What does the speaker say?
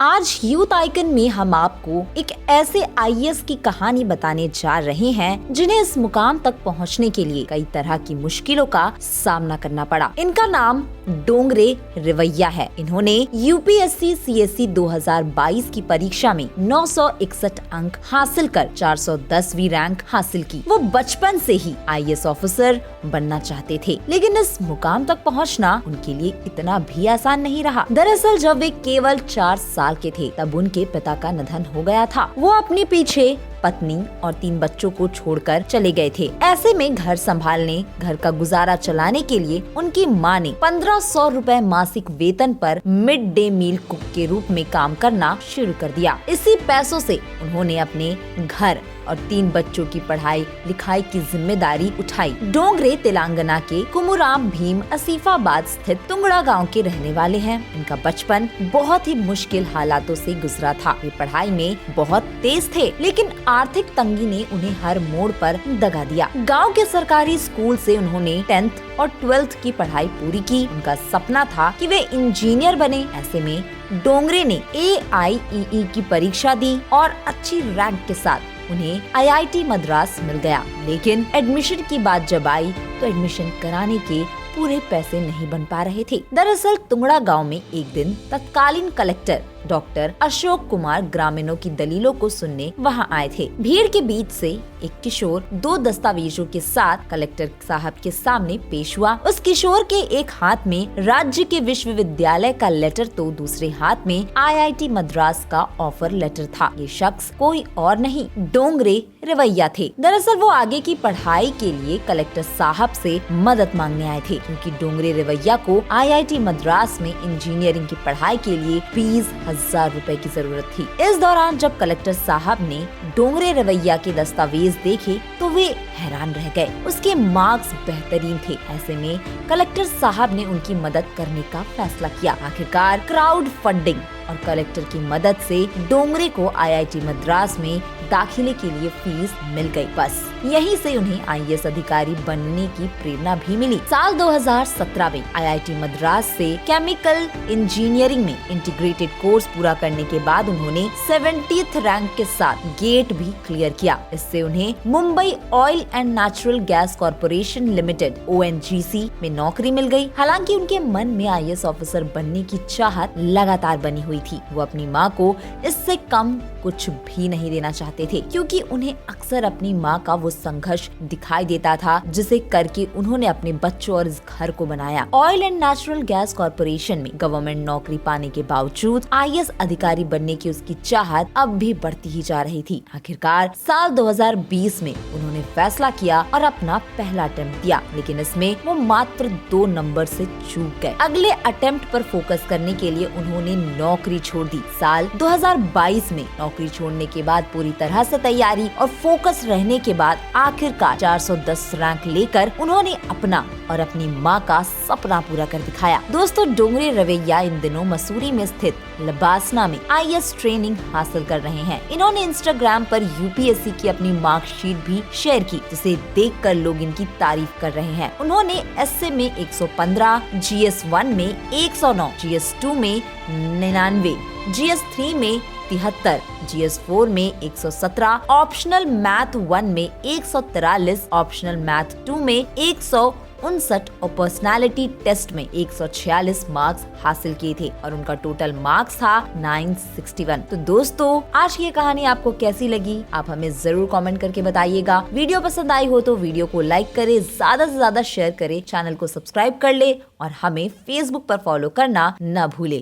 आज youth icon में हम आपको एक ऐसे आईएएस की कहानी बताने जा रहे हैं जिन्हें इस मुकाम तक पहुंचने के लिए कई तरह की मुश्किलों का सामना करना पड़ा। इनका नाम डोंगरे रिवैया है। इन्होंने यूपीएससी सीएससी 2022 की परीक्षा में 961 अंक हासिल कर 410वीं रैंक हासिल की। वो बचपन से ही आईएएस ऑफिसर बनना चाहते थे, लेकिन इस मुकाम तक पहुंचना उनके लिए इतना भी आसान नहीं रहा। दरअसल जब वे केवल 4 साल के थे तब उनके पिता का निधन हो गया था। वो अपने पीछे पत्नी और 3 बच्चों को छोड़कर चले गए थे। ऐसे में घर संभालने, घर का गुजारा चलाने के लिए उनकी मां ने 1500 रुपए मासिक वेतन पर मिड डे मील कुक के रूप में काम करना शुरू कर दिया। इसी पैसों से उन्होंने अपने घर और 3 बच्चों की पढ़ाई लिखाई की जिम्मेदारी उठाई। डोंगरे तेलंगाना के कुमुराम भीम असीफाबाद स्थित तुंगड़ा गांव के रहने वाले हैं। इनका बचपन बहुत ही मुश्किल हालातों से गुजरा था। वे पढ़ाई में बहुत तेज थे, लेकिन आर्थिक तंगी ने उन्हें हर मोड़ पर दगा दिया। गांव के सरकारी स्कूल से उन्होंने 10th और 12th की पढ़ाई पूरी की। उनका सपना था कि वे इंजीनियर बने। ऐसे में डोंगरे ने AIEE की परीक्षा दी और अच्छी रैंक के साथ उन्हें IIT मद्रास मिल गया। लेकिन एडमिशन की बात जब आई तो एडमिशन कराने के पूरे पैसे नहीं बन पा रहे थे। दरअसल तुंगड़ा गांव में एक दिन तत्कालीन कलेक्टर डॉक्टर अशोक कुमार ग्रामीणों की दलीलों को सुनने वहां आए थे। भीड़ के बीच से एक किशोर 2 दस्तावेजों के साथ कलेक्टर साहब के सामने पेश हुआ। उस किशोर के एक हाथ में राज्य के विश्वविद्यालय का लेटर तो दूसरे हाथ में IIT मद्रास का ऑफर लेटर था। ये शख्स कोई और नहीं, डोंगरे रिवैया थे। दरअसल वो आगे की पढ़ाई के लिए कलेक्टर साहब से मदद मांगने आए थे, क्योंकि डोंगरे रिवैया को IIT मद्रास में इंजीनियरिंग की पढ़ाई के लिए 20,000 रुपए की जरूरत थी। इस दौरान जब कलेक्टर साहब ने डोंगरे रिवैया के दस्तावेज देखे तो वे हैरान रह गए। उसके मार्क्स बेहतरीन थे। ऐसे में कलेक्टर साहब ने उनकी मदद करने का फैसला किया। आखिरकार क्राउड फंडिंग और कलेक्टर की मदद से डोंगरे को IIT मद्रास में दाखिले के लिए फीस मिल गई। बस यहीं से उन्हें IAS अधिकारी बनने की प्रेरणा भी मिली। साल 2017 में IIT मद्रास से केमिकल इंजीनियरिंग में इंटीग्रेटेड कोर्स पूरा करने के बाद उन्होंने 70th रैंक के साथ गेट भी क्लियर किया। इससे उन्हें Mumbai oil and natural gas corporation limited ONGC में नौकरी मिल गई। हालांकि उनके मन में IAS ऑफिसर बनने की चाहत लगातार बनी हुई थी। वो अपनी माँ को इससे कम कुछ भी नहीं देना चाहते थे, क्योंकि उन्हें अक्सर अपनी माँ का वो संघर्ष दिखाई देता था जिसे करके उन्होंने अपने बच्चों और इस घर को बनाया। Oil and natural gas corporation में गवर्नमेंट नौकरी पाने के बावजूद IAS अधिकारी बनने की उसकी चाहत अब भी बढ़ती ही जा रही थी। आखिरकार साल 2020 में उन्होंने फैसला किया और अपना पहला अटेम्प्ट दिया, लेकिन इसमें वो मात्र 2 नंबर से चूक गए। अगले अटेम्प्ट पर फोकस करने के लिए उन्होंने नौकरी छोड़ दी। साल 2022 में नौकरी छोड़ने के बाद पूरी तरह से तैयारी और फोकस रहने के बाद आखिरकार 410 रैंक लेकर उन्होंने अपना और अपनी माँ का सपना पूरा कर दिखाया। दोस्तों, डोंगरे रिवैया इन दिनों मसूरी में स्थित लबासना में IAS ट्रेनिंग हासिल कर रहे हैं। इन्होंने इंस्टाग्राम पर UPSC की अपनी मार्कशीट भी शेयर की, जिसे देखकर लोग इनकी तारीफ कर रहे हैं। उन्होंने एसए में 115, GS1 में 109, GS2 में 99, GS3 में 73, GS4 में 117, ऑप्शनल मैथ 1 में 143, ऑप्शनल मैथ 2 में 159 और पर्सनालिटी टेस्ट में 146 मार्क्स हासिल किए थे और उनका टोटल मार्क्स था 961। तो दोस्तों, आज की ये कहानी आपको कैसी लगी आप हमें जरूर कमेंट करके बताइएगा। वीडियो पसंद आई हो तो वीडियो को लाइक करे, ज्यादा से ज्यादा शेयर करे, चैनल को सब्सक्राइब कर ले और हमें फेसबुक पर फॉलो करना न भूले।